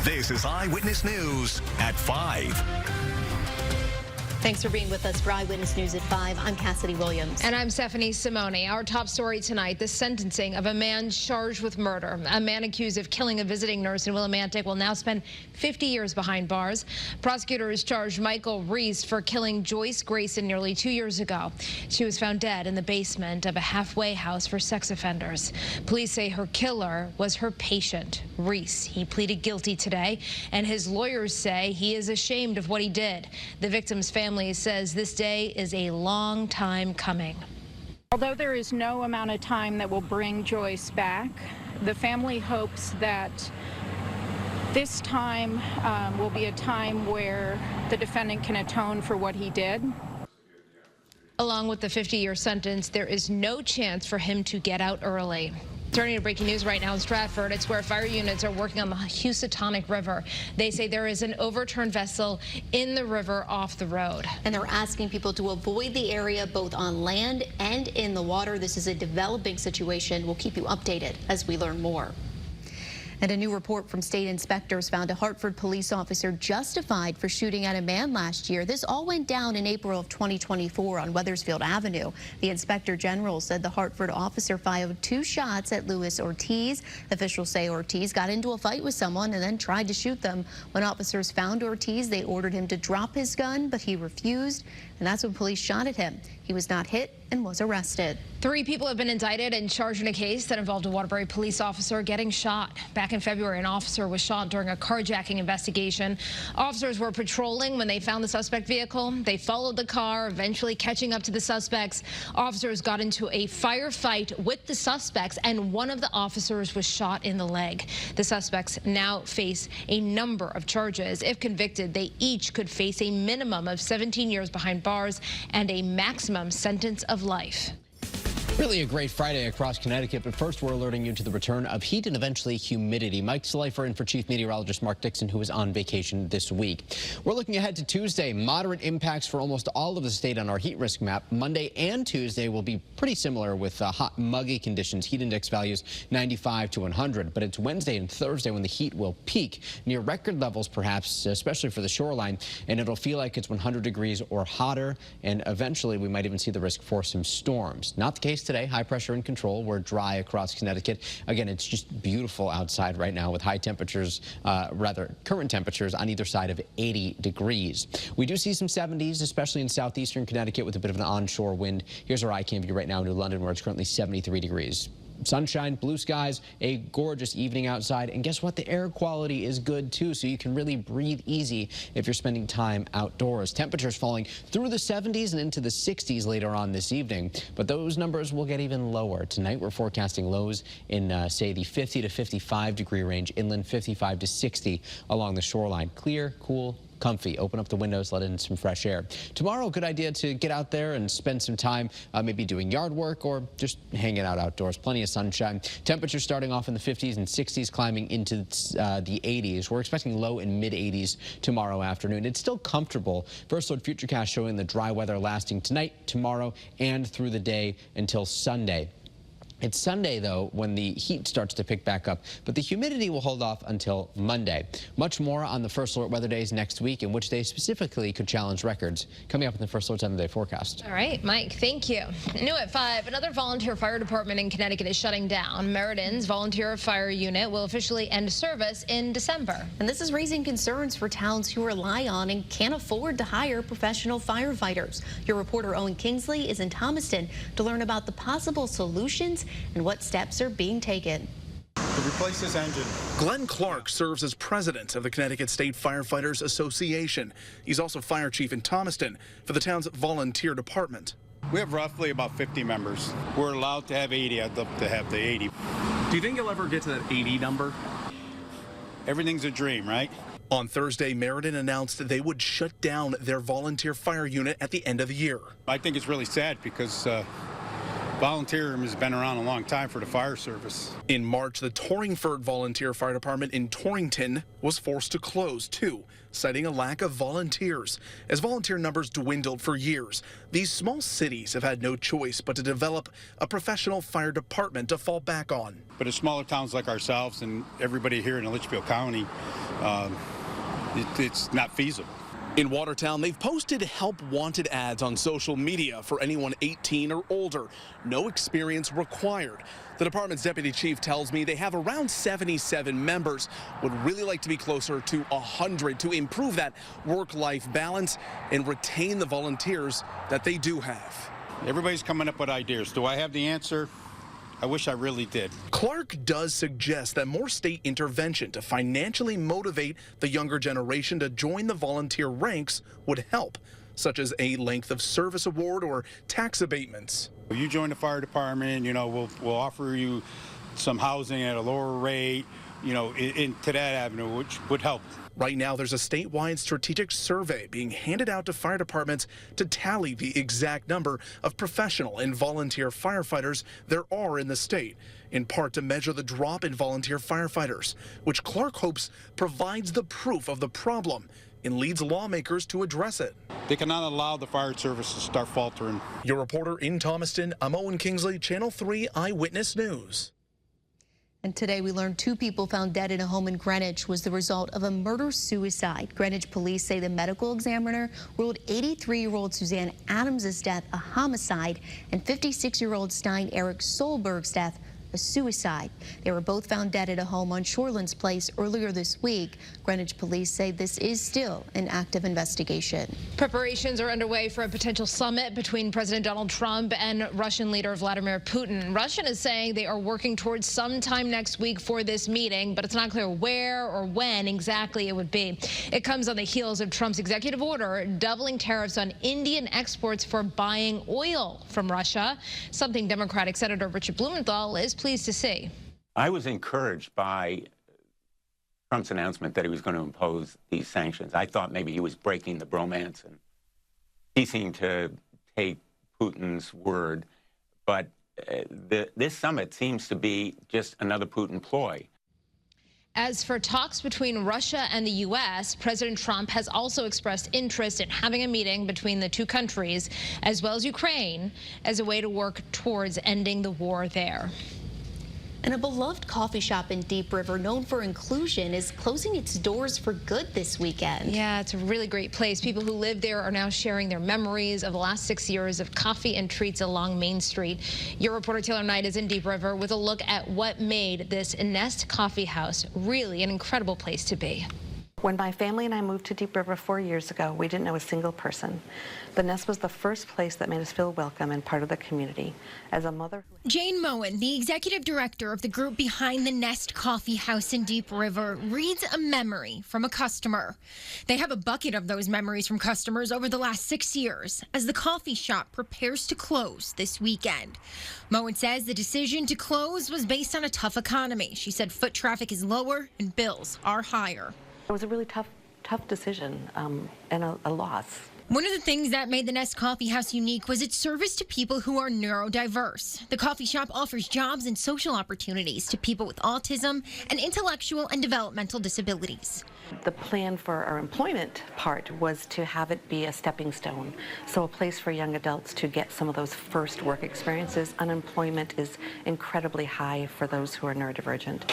This is Eyewitness News at 5. Thanks for being with us for Eyewitness News at 5. I'm Cassidy Williams. And I'm Stephanie Simoni. Our top story tonight, the sentencing of a man charged with murder. A man accused of killing a visiting nurse in Willimantic will now spend 50 years behind bars. Prosecutors charged Michael Reese for killing Joyce Grayson nearly 2 years ago. She was found dead in the basement of a halfway house for sex offenders. Police say her killer was her patient, Reese. He pleaded guilty today, and his lawyers say he is ashamed of what he did. The victim's family says this day is a long time coming. Although there is no amount of time that will bring Joyce back, the family hopes that this time will be a time where the defendant can atone for what he did. Along with the 50-year sentence, there is no chance for him to get out early. Turning to breaking news right now in Stratford, it's where fire units are working on the Housatonic River. They say there is an overturned vessel in the river off the road. And they're asking people to avoid the area both on land and in the water. This is a developing situation. We'll keep you updated as we learn more. And a new report from state inspectors found a Hartford police officer justified for shooting at a man last year. This all went down in April of 2024 on Wethersfield Avenue. The inspector general said the Hartford officer fired 2 shots at Luis Ortiz. Officials say Ortiz got into a fight with someone and then tried to shoot them. When officers found Ortiz, they ordered him to drop his gun, but he refused, and that's when police shot at him. He was not hit and was arrested. 3 people have been indicted and charged in a case that involved a Waterbury police officer getting shot. Back in February, an officer was shot during a carjacking investigation. Officers were patrolling when they found the suspect vehicle. They followed the car, eventually catching up to the suspects. Officers got into a firefight with the suspects, and one of the officers was shot in the leg. The suspects now face a number of charges. If convicted, they each could face a minimum of 17 years behind bars and a maximum sentence of life. Really a great Friday across Connecticut, but first we're alerting you to the return of heat and eventually humidity. Mike Slifer in for Chief Meteorologist Mark Dixon, who is on vacation this week. We're looking ahead to Tuesday. Moderate impacts for almost all of the state on our heat risk map. Monday and Tuesday will be pretty similar with hot, muggy conditions. Heat index values 95 to 100. But it's Wednesday and Thursday when the heat will peak near record levels, perhaps, especially for the shoreline. And it'll feel like it's 100 degrees or hotter. And eventually we might even see the risk for some storms. Not the case today. High pressure in control. We're dry across Connecticut. Again, it's just beautiful outside right now with high temperatures, current temperatures on either side of 80 degrees. We do see some 70s, especially in southeastern Connecticut with a bit of an onshore wind. Here's our ICAM view right now in New London, where it's currently 73 degrees. Sunshine, blue skies, a gorgeous evening outside, and guess what? The air quality is good too, so you can really breathe easy if you're spending time outdoors. Temperatures falling through the 70s and into the 60s later on this evening, but those numbers will get even lower. Tonight we're forecasting lows in, say, the 50 to 55 degree range, inland 55 to 60 along the shoreline. Clear, cool, comfy. Open up the windows, let in some fresh air. Tomorrow, good idea to get out there and spend some time maybe doing yard work or just hanging out outdoors. Plenty of sunshine. Temperatures starting off in the 50s and 60s, climbing into the 80s. We're expecting low and mid 80s tomorrow afternoon. It's still comfortable. First Look Futurecast showing the dry weather lasting tonight, tomorrow, and through the day until Sunday. It's Sunday, though, when the heat starts to pick back up, but the humidity will hold off until Monday. Much more on the First Alert weather days next week, and which days specifically could challenge records. Coming up in the First Alert 7-day forecast. All right, Mike, thank you. New at 5, another volunteer fire department in Connecticut is shutting down. Meriden volunteer fire unit will officially end service in December. And this is raising concerns for towns who rely on and can't afford to hire professional firefighters. Your reporter Owen Kingsley is in Thomaston to learn about the possible solutions and what steps are being taken. To replace this engine. Glenn Clark serves as president of the Connecticut State Firefighters Association. He's also fire chief in Thomaston for the town's volunteer department. We have roughly about 50 members. We're allowed to have 80. I'd love to have the 80. Do you think you'll ever get to that 80 number? Everything's a dream, right? On Thursday, Meriden announced that they would shut down their volunteer fire unit at the end of the year. I think it's really sad because volunteerism has been around a long time for the fire service. In March, the Torringford Volunteer Fire Department in Torrington was forced to close, too, citing a lack of volunteers. As volunteer numbers dwindled for years, these small cities have had no choice but to develop a professional fire department to fall back on. But as smaller towns like ourselves and everybody here in Litchfield County, it's not feasible. In Watertown, they've posted help wanted ads on social media for anyone 18 or older. No experience required. The department's deputy chief tells me they have around 77 members. Would really like to be closer to 100 to improve that work-life balance and retain the volunteers that they do have. Everybody's coming up with ideas. Do I have the answer? I wish I really did. Clark does suggest that more state intervention to financially motivate the younger generation to join the volunteer ranks would help, such as a length of service award or tax abatements. If you join the fire department, we'll offer you some housing at a lower rate, into that avenue, which would help. Right now, there's a statewide strategic survey being handed out to fire departments to tally the exact number of professional and volunteer firefighters there are in the state, in part to measure the drop in volunteer firefighters, which Clark hopes provides the proof of the problem and leads lawmakers to address it. They cannot allow the fire service to start faltering. Your reporter in Thomaston, I'm Owen Kingsley, Channel 3 Eyewitness News. And today we learned 2 people found dead in a home in Greenwich was the result of a murder-suicide. Greenwich police say the medical examiner ruled 83-year-old Suzanne Adams' death a homicide and 56-year-old Stein Eric Solberg's death a suicide. They were both found dead at a home on Shorelands Place earlier this week. Greenwich police say this is still an active investigation. Preparations are underway for a potential summit between President Donald Trump and Russian leader Vladimir Putin. Russia is saying they are working towards sometime next week for this meeting, but it's not clear where or when exactly it would be. It comes on the heels of Trump's executive order doubling tariffs on Indian exports for buying oil from Russia, something Democratic Senator Richard Blumenthal is pleased to see. I was encouraged by Trump's announcement that he was going to impose these sanctions. I thought maybe he was breaking the bromance, and he seemed to take Putin's word. But this summit seems to be just another Putin ploy. As for talks between Russia and the U.S., President Trump has also expressed interest in having a meeting between the two countries, as well as Ukraine, as a way to work towards ending the war there. And a beloved coffee shop in Deep River known for inclusion is closing its doors for good this weekend. Yeah, it's a really great place. People who live there are now sharing their memories of the last 6 years of coffee and treats along Main Street. Your reporter Taylor Knight is in Deep River with a look at what made this Nest Coffee House really an incredible place to be. When my family and I moved to Deep River 4 years ago, we didn't know a single person. The Nest was the first place that made us feel welcome and part of the community. As a mother... Jane Moen, the executive director of the group behind the Nest Coffee House in Deep River, reads a memory from a customer. They have a bucket of those memories from customers over the last 6 years as the coffee shop prepares to close this weekend. Moen says the decision to close was based on a tough economy. She said foot traffic is lower and bills are higher. It was a really tough decision and a loss. One of the things that made the Nest Coffee House unique was its service to people who are neurodiverse. The coffee shop offers jobs and social opportunities to people with autism and intellectual and developmental disabilities. The plan for our employment part was to have it be a stepping stone, so a place for young adults to get some of those first work experiences. Unemployment is incredibly high for those who are neurodivergent.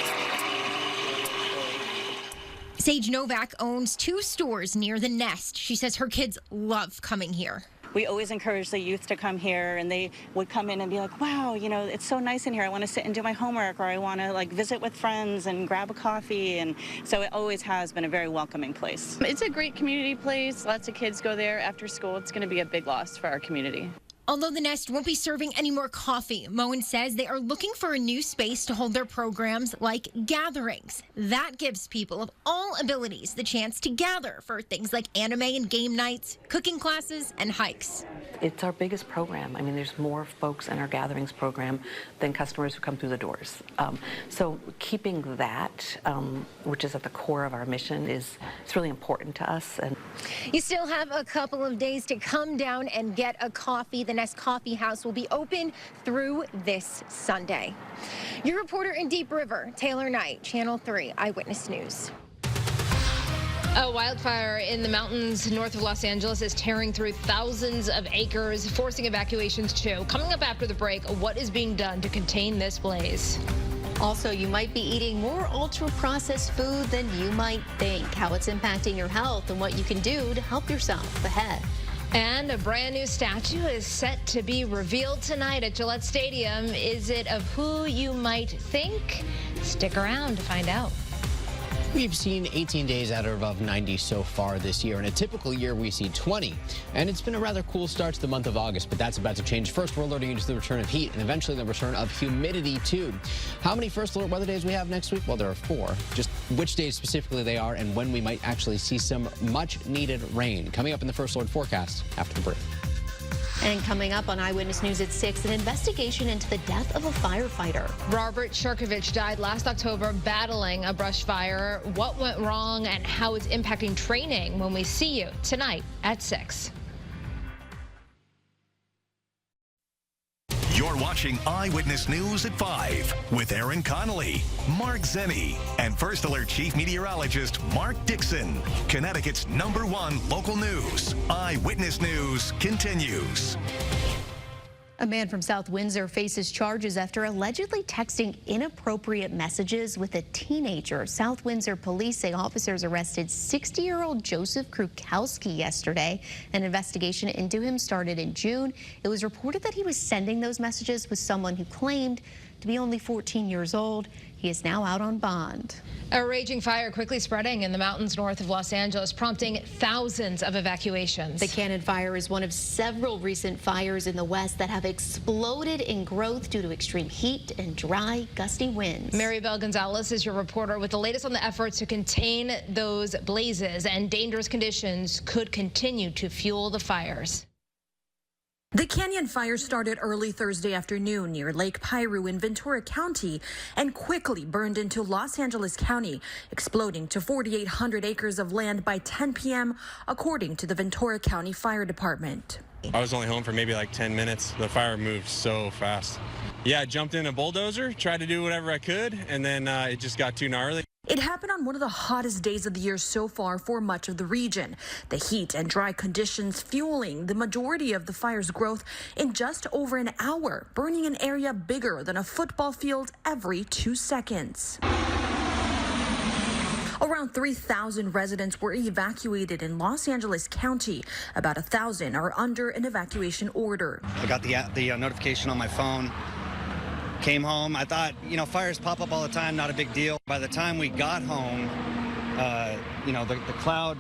Sage Novak owns 2 stores near the Nest. She says her kids love coming here. We always encourage the youth to come here, and they would come in and be like, wow, it's so nice in here. I want to sit and do my homework, or I want to visit with friends and grab a coffee. And so it always has been a very welcoming place. It's a great community place. Lots of kids go there after school. It's going to be a big loss for our community. Although the Nest won't be serving any more coffee, Moen says they are looking for a new space to hold their programs like gatherings. That gives people of all abilities the chance to gather for things like anime and game nights, cooking classes, and hikes. It's our biggest program. I mean, there's more folks in our gatherings program than customers who come through the doors. So keeping that, which is at the core of our mission, it's really important to us. And you still have a couple of days to come down and get a coffee. The Nest Coffee House will be open through this Sunday. Your reporter in Deep River, Taylor Knight, Channel 3 Eyewitness News. A wildfire in the mountains north of Los Angeles is tearing through thousands of acres, forcing evacuations too. Coming up after the break, what is being done to contain this blaze? Also, you might be eating more ultra-processed food than you might think. How it's impacting your health and what you can do to help yourself ahead. And a brand new statue is set to be revealed tonight at Gillette Stadium. Is it of who you might think? Stick around to find out. We've seen 18 days out of above 90 so far this year. In a typical year, we see 20. And it's been a rather cool start to the month of August, but that's about to change. First, we're alerting you to the return of heat and eventually the return of humidity, too. How many first alert weather days we have next week? Well, there are 4. Just which days specifically they are and when we might actually see some much-needed rain. Coming up in the first alert forecast after the break. And coming up on Eyewitness News at 6, an investigation into the death of a firefighter. Robert Shurkovich died last October battling a brush fire. What went wrong and how it's impacting training when we see you tonight at 6. You're watching Eyewitness News at 5 with Aaron Connolly, Mark Zenny, and First Alert Chief Meteorologist Mark Dixon. Connecticut's #1 local news. Eyewitness News continues. A man from South Windsor faces charges after allegedly texting inappropriate messages with a teenager. South Windsor police say officers arrested 60-year-old Joseph Krukowski yesterday. An investigation into him started in June. It was reported that he was sending those messages with someone who claimed to be only 14 years old. He is now out on bond. A raging fire quickly spreading in the mountains north of Los Angeles, prompting thousands of evacuations. The Cannon Fire is one of several recent fires in the West that have exploded in growth due to extreme heat and dry, gusty winds. Maribel Gonzalez is your reporter with the latest on the efforts to contain those blazes, and dangerous conditions could continue to fuel the fires. The Canyon Fire started early Thursday afternoon near Lake Piru in Ventura County and quickly burned into Los Angeles County, exploding to 4,800 acres of land by 10 p.m., according to the Ventura County Fire Department. I was only home for maybe like 10 minutes. The fire moved so fast. Yeah, I jumped in a bulldozer, tried to do whatever I could, and then it just got too gnarly. It happened on one of the hottest days of the year so far for much of the region. The heat and dry conditions fueling the majority of the fire's growth in just over an hour, burning an area bigger than a football field every 2 seconds. Around 3,000 residents were evacuated in Los Angeles County. About 1,000 are under an evacuation order. I got the notification on my phone. Came home. I thought, fires pop up all the time, not a big deal. By the time we got home, the cloud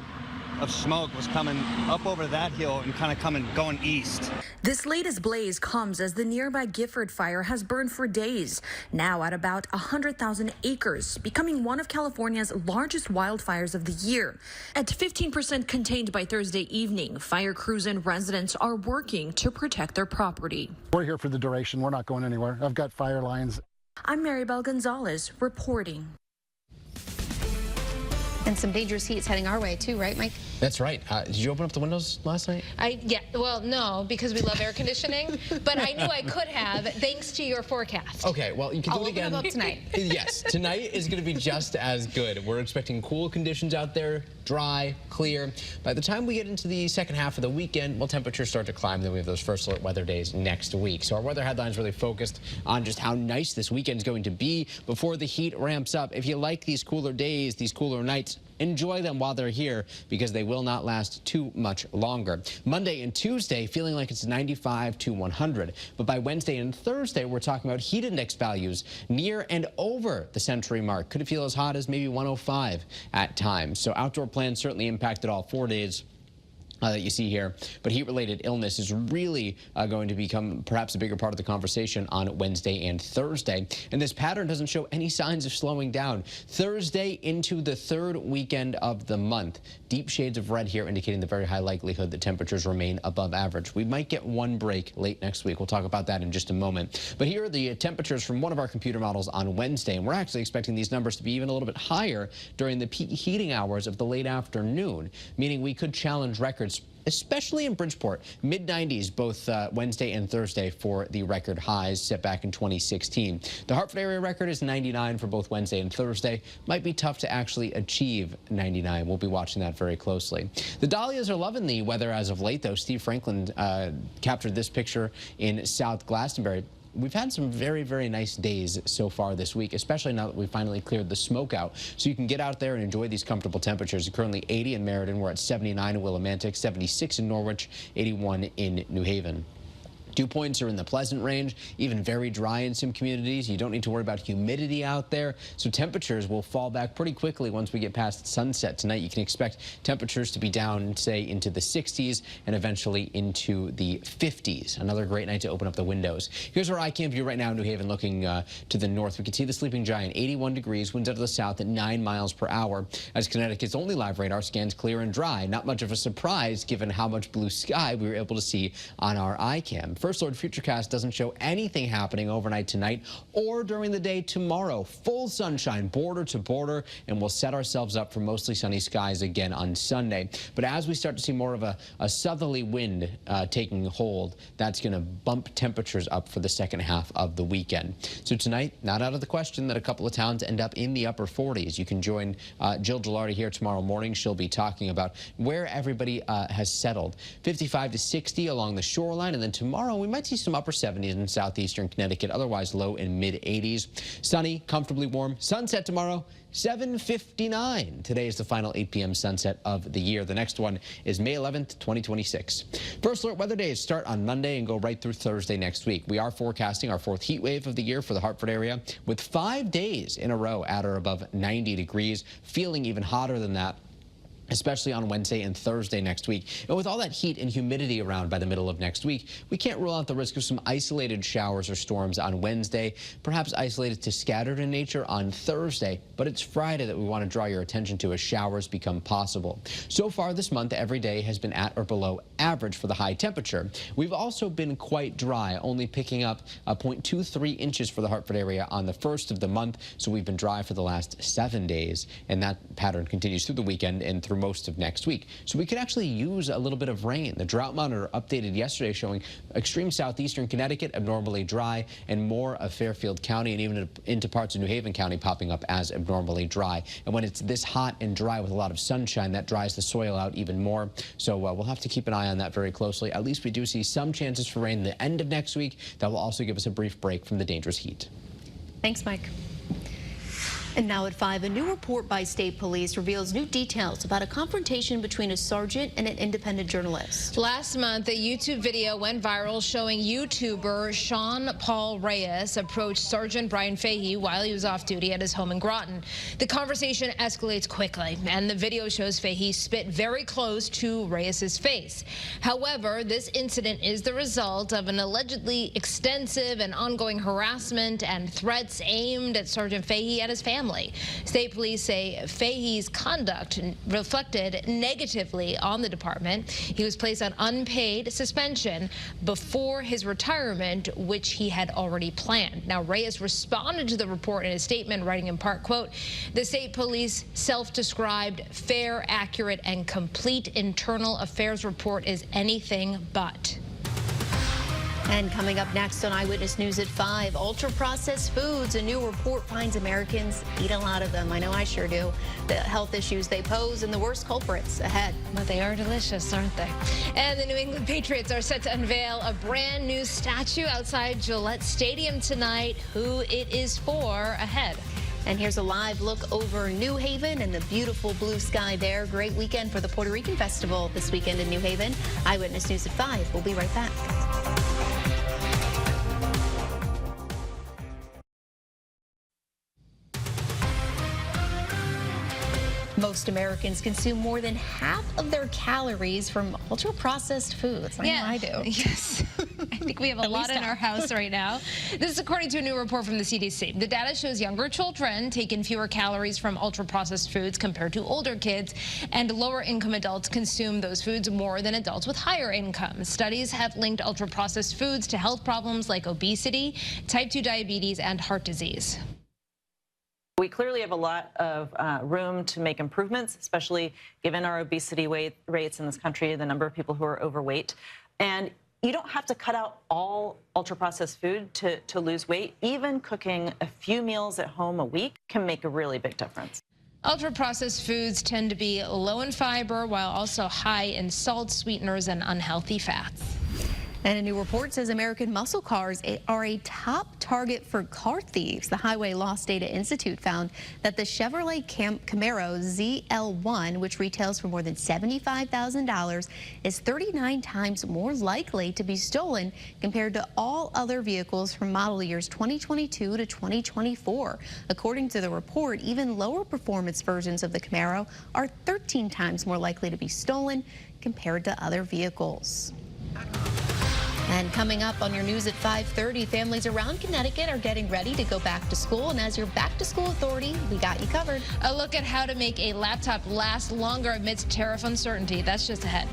of smoke was coming up over that hill and kind of going east. This latest blaze comes as the nearby Gifford fire has burned for days, now at about 100,000 acres, becoming one of California's largest wildfires of the year. At 15% contained by Thursday evening, fire crews and residents are working to protect their property. We're here for the duration. We're not going anywhere. I've got fire lines. I'm Maribel Gonzalez reporting. And some dangerous heat is heading our way too, right, Mike? That's right. Did you open up the windows last night? Well, no, because we love air conditioning, but I knew I could have thanks to your forecast. Okay, well, you can do it again. I'll open them up tonight. Yes, tonight is going to be just as good. We're expecting cool conditions out there, dry, clear. By the time we get into the second half of the weekend, well, temperatures start to climb. Then we have those first alert weather days next week. So our weather headlines really focused on just how nice this weekend is going to be before the heat ramps up. If you like these cooler days, these cooler nights, enjoy them while they're here because they will not last too much longer. Monday and Tuesday feeling like it's 95 to 100. But by Wednesday and Thursday, we're talking about heat index values near and over the century mark. Could it feel as hot as maybe 105 at times? So outdoor plans certainly impacted all 4 days that you see here, but heat-related illness is really going to become perhaps a bigger part of the conversation on Wednesday and Thursday. And this pattern doesn't show any signs of slowing down. Thursday into the third weekend of the month. Deep shades of red here indicating the very high likelihood that temperatures remain above average. We might get one break late next week. We'll talk about that in just a moment. But here are the temperatures from one of our computer models on Wednesday, and we're actually expecting these numbers to be even a little bit higher during the peak heating hours of the late afternoon, meaning we could challenge records, especially in Bridgeport. Mid-90s both Wednesday and Thursday for the record highs set back in 2016. The Hartford area record is 99 for both Wednesday and Thursday. Might be tough to actually achieve 99. We'll be watching that very closely. The Dahlias are loving the weather as of late, though. Steve Franklin captured this picture in South Glastonbury. we've had some very, very nice days so far this week, especially now that we finally cleared the smoke out. So you can get out there and enjoy these comfortable temperatures. Currently 80 in Meriden. We're at 79 in Willimantic, 76 in Norwich, 81 in New Haven. Dew points are in the pleasant range, even very dry in some communities. You don't need to worry about humidity out there, so temperatures will fall back pretty quickly once we get past sunset tonight. You can expect temperatures to be down, say, into the 60s and eventually into the 50s. Another great night to open up the windows. Here's our iCam view right now in New Haven, looking to the north. We can see the sleeping giant, 81 degrees, winds out of the south at 9 miles per hour. As Connecticut's only live radar scans clear and dry. Not much of a surprise given how much blue sky we were able to see on our iCam. First Alert Futurecast doesn't show anything happening overnight tonight or during the day tomorrow. Full sunshine border to border, and we'll set ourselves up for mostly sunny skies again on Sunday. But as we start to see more of a southerly wind taking hold, that's going to bump temperatures up for the second half of the weekend. So tonight, not out of the question that a couple of towns end up in the upper 40s. You can join Jill Gilardi here tomorrow morning. She'll be talking about where everybody has settled. 55 to 60 along the shoreline, and then tomorrow we might see some upper 70s in southeastern Connecticut, otherwise low in mid-80s. Sunny, comfortably warm. Sunset tomorrow, 7:59. Today is the final 8 p.m. sunset of the year. The next one is May 11th, 2026. First Alert weather days start on Monday and go right through Thursday next week. We are forecasting our 4th heat wave of the year for the Hartford area, with 5 days in a row at or above 90 degrees, feeling even hotter than that, especially on Wednesday and Thursday next week. And with all that heat and humidity around by the middle of next week, we can't rule out the risk of some isolated showers or storms on Wednesday, perhaps isolated to scattered in nature on Thursday. But it's Friday that we want to draw your attention to as showers become possible. So far this month, every day has been at or below average for the high temperature. We've also been quite dry, only picking up 0.23 inches for the Hartford area on the first of the month. So we've been dry for the last 7 days, and that pattern continues through the weekend and through most of next week. So we could actually use a little bit of rain. The drought monitor updated yesterday showing extreme southeastern Connecticut abnormally dry, and more of Fairfield County and even into parts of New Haven County popping up as abnormally dry. And when it's this hot and dry with a lot of sunshine, that dries the soil out even more. So we'll have to keep an eye on that very closely. At least we do see some chances for rain the end of next week. That will also give us a brief break from the dangerous heat. Thanks, Mike. And now at 5, a new report by state police reveals new details about a confrontation between a sergeant and an independent journalist. Last month, a YouTube video went viral showing YouTuber Sean Paul Reyes approach Sergeant Brian Fahey while he was off duty at his home in Groton. The conversation escalates quickly, and the video shows Fahey spit very close to Reyes's face. However, this incident is the result of an allegedly extensive and ongoing harassment and threats aimed at Sergeant Fahey and his family. State police say Fahey's conduct reflected negatively on the department. He was placed on unpaid suspension before his retirement, which he had already planned. Now, Reyes responded to the report in a statement, writing in part, quote, "The state police self-described fair, accurate, and complete internal affairs report is anything but." And coming up next on Eyewitness News at 5, ultra-processed foods. A new report finds Americans eat a lot of them. I know I sure do. The health issues they pose and the worst culprits ahead. But they are delicious, aren't they? And the New England Patriots are set to unveil a brand new statue outside Gillette Stadium tonight. Who it is for ahead. And here's a live look over New Haven and the beautiful blue sky there. Great weekend for the Puerto Rican Festival this weekend in New Haven. Eyewitness News at 5. We'll be right back. Most Americans consume more than half of their calories from ultra-processed foods. I know I do. Yes. I think we have a lot in our house right now. This is according to a new report from the CDC. The data shows younger children take in fewer calories from ultra-processed foods compared to older kids, and lower-income adults consume those foods more than adults with higher incomes. Studies have linked ultra-processed foods to health problems like obesity, type 2 diabetes, and heart disease. We clearly have a lot of room to make improvements, especially given our obesity rates in this country, the number of people who are overweight. And you don't have to cut out all ultra-processed food to lose weight. Even cooking a few meals at home a week can make a really big difference. Ultra-processed foods tend to be low in fiber while also high in salt, sweeteners, and unhealthy fats. And a new report says American muscle cars are a top target for car thieves. The Highway Loss Data Institute found that the Chevrolet Camaro ZL1, which retails for more than $75,000, is 39 times more likely to be stolen compared to all other vehicles from model years 2022 to 2024. According to the report, even lower performance versions of the Camaro are 13 times more likely to be stolen compared to other vehicles. And coming up on your news at 5:30, families around Connecticut are getting ready to go back to school. And as your back to school authority, we got you covered. A look at how to make a laptop last longer amidst tariff uncertainty. That's just ahead.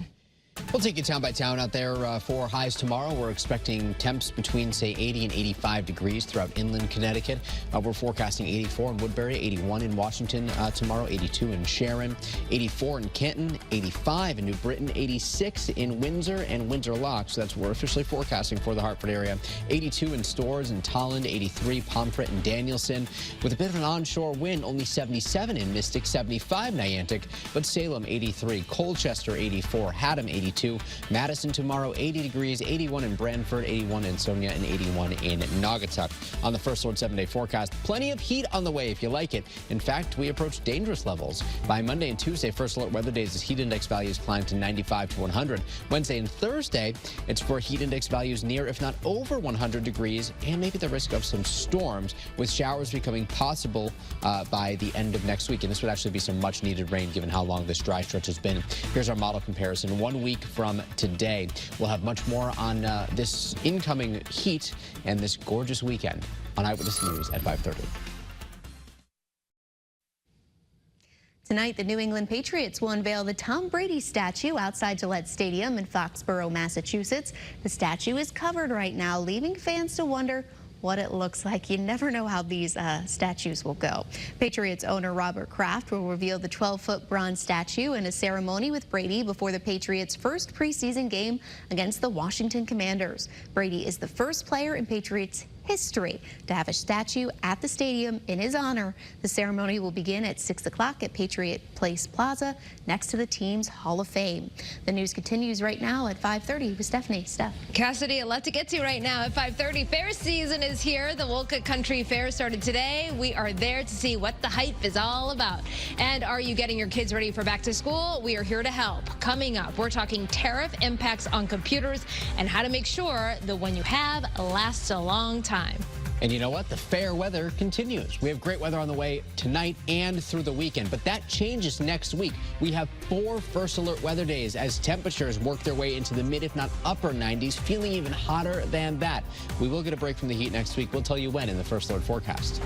We'll take you town by town out there for highs tomorrow. We're expecting temps between, say, 80 and 85 degrees throughout inland Connecticut. We're forecasting 84 in Woodbury, 81 in Washington tomorrow, 82 in Sharon, 84 in Canton, 85 in New Britain, 86 in Windsor and Windsor Lock. So that's what we're officially forecasting for the Hartford area. 82 in Storrs and Tolland, 83 Pomfret and Danielson. With a bit of an onshore wind, only 77 in Mystic, 75 Niantic, but Salem 83, Colchester 84, Haddam 82. Madison tomorrow, 80 degrees, 81 in Brantford, 81 in Sonia, and 81 in Naugatuck. On the First Alert 7-day forecast, plenty of heat on the way if you like it. In fact, we approach dangerous levels. By Monday and Tuesday, First Alert weather days as heat index values climb to 95 to 100. Wednesday and Thursday, it's for heat index values near, if not over 100 degrees, and maybe the risk of some storms, with showers becoming possible by the end of next week. And this would actually be some much needed rain given how long this dry stretch has been. Here's our model comparison. 1 week from today. We'll have much more on this incoming heat and this gorgeous weekend on Eyewitness News at 5:30. Tonight, the New England Patriots will unveil the Tom Brady statue outside Gillette Stadium in Foxborough, Massachusetts. The statue is covered right now, leaving fans to wonder what it looks like. You never know how these statues will go. Patriots owner Robert Kraft will reveal the 12-foot bronze statue in a ceremony with Brady before the Patriots' first preseason game against the Washington Commanders. Brady is the first player in Patriots history to have a statue at the stadium in his honor. The ceremony will begin at 6 o'clock at Patriot Place Plaza next to the team's Hall of Fame. The news continues right now at 5:30 with Stephanie. Steph. Cassidy, a lot to get to right now at 5:30. Fair season is here. The Wolcott Country Fair started today. We are there to see what the hype is all about. And are you getting your kids ready for back to school? We are here to help. Coming up, we're talking tariff impacts on computers and how to make sure the one you have lasts a long time. And you know what? The fair weather continues. We have great weather on the way tonight and through the weekend, but that changes next week. We have 4 First Alert weather days as temperatures work their way into the mid, if not upper 90s, feeling even hotter than that. We will get a break from the heat next week. We'll tell you when in the First Alert forecast.